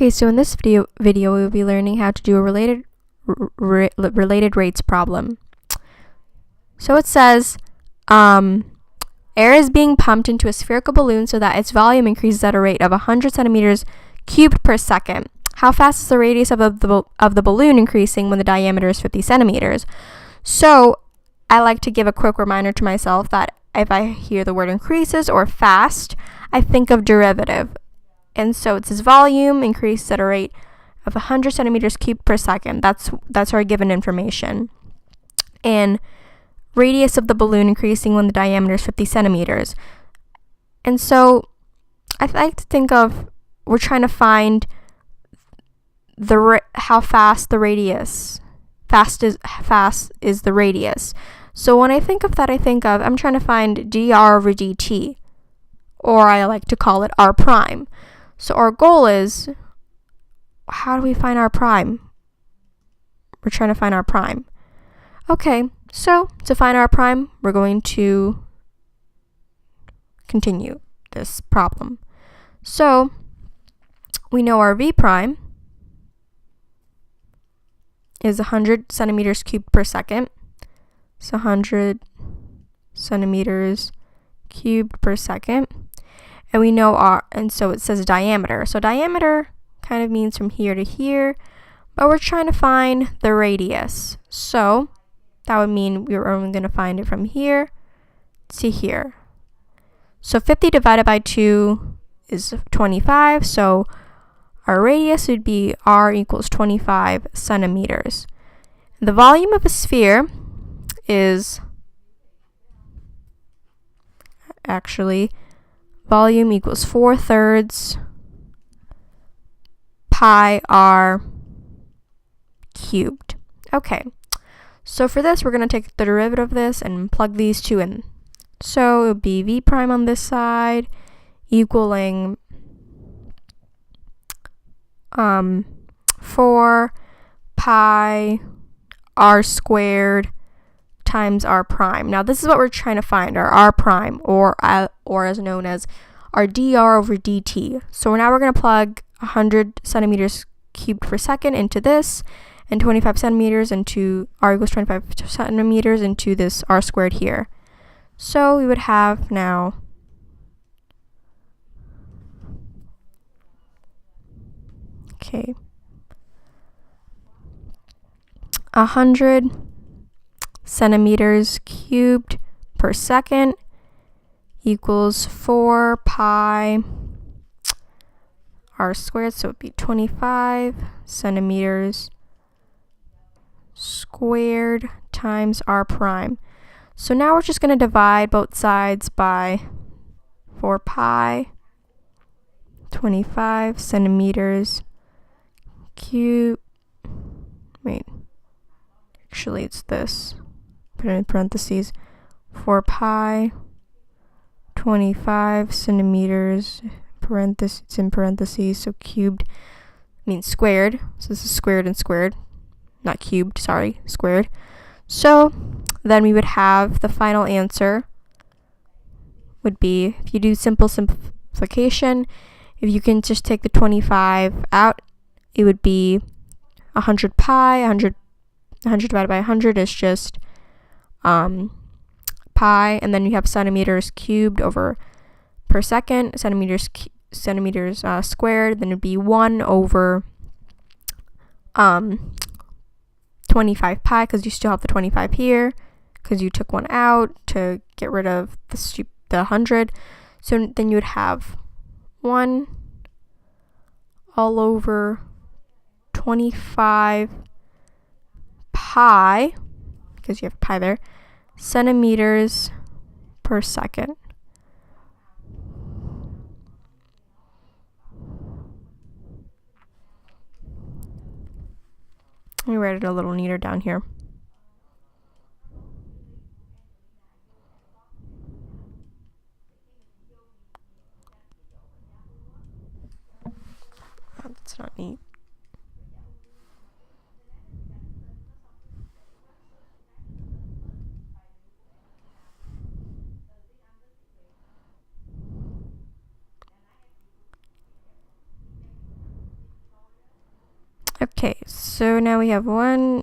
Okay, so in this video we'll be learning how to do a related rates problem. So it says, air is being pumped into a spherical balloon so that its volume increases at a rate of 100 centimeters cubed per second. How fast is the radius of the balloon increasing when the diameter is 50 centimeters? So I like to give a quick reminder to myself that if I hear the word increases or fast, I think of derivative. And so it says volume increases at a rate of 100 centimeters cubed per second. That's our given information. And radius of the balloon increasing when the diameter is 50 centimeters. And so I like to think of, we're trying to find how fast the radius, fast is the radius. So when I think of that, I'm trying to find dr over dt, or I like to call it r prime. So our goal is, how do we find r prime? We're trying to find r prime. Okay, so to find r prime, we're going to continue this problem. So we know our v prime is 100 centimeters cubed per second. So 100 centimeters cubed per second. And we know and so it says diameter. So diameter kind of means from here to here, but we're trying to find the radius. So that would mean we're only going to find it from here to here. So 50 divided by 2 is 25. So our radius would be r equals 25 centimeters. The volume of a sphere is actually volume equals 4/3 pi r cubed. Okay, so for this, we're going to take the derivative of this and plug these two in. So it would be v prime on this side equaling 4 pi r squared times r prime. Now this is what we're trying to find, our r prime, or as known as our dr over dt. So now we're going to plug 100 centimeters cubed per second into this, and 25 centimeters into r equals 25 centimeters into this r squared here. So we would have now okay, 100 centimeters cubed per second equals 4 pi r squared, so it would be 25 centimeters squared times r prime. So now we're just going to divide both sides by 4 pi 25 centimeters cubed. Wait, actually it's this. Put it in parentheses. 4 pi 25 centimeters, it's in parentheses, so cubed means squared. So this is squared and squared. Not cubed, sorry, squared. So then we would have the final answer would be, if you do simple simplification, if you can just take the 25 out, it would be 100 pi, 100 divided by 100 is just pi, and then you have centimeters cubed over per second, centimeters squared, then it'd be 1 over 25 pi, because you still have the 25 here, because you took one out to get rid of the 100. So then you would have 1 all over 25 pi, because you have pi there, centimeters per second. Let me write it a little neater down here. Oh, that's not neat. Okay, so now we have 1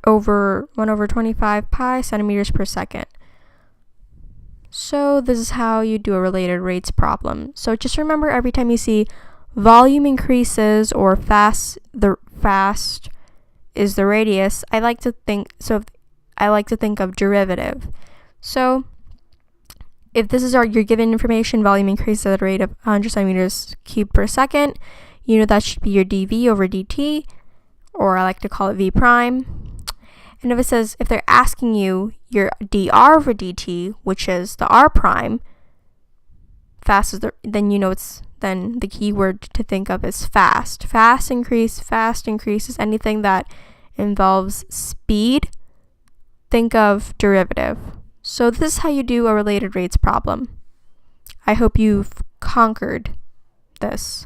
over 25 pi centimeters per second. So this is how you do a related rates problem. So just remember, every time you see volume increases or fast is the radius, I like to think of derivative. So if this is your given information, volume increases at a rate of 100 centimeters cubed per second, you know that should be your dv over dt, or I like to call it v prime. And if they're asking you your dr over dt, which is the r prime, then you know then the key word to think of is fast. Fast increases anything that involves speed. Think of derivative. So this is how you do a related rates problem. I hope you've conquered this.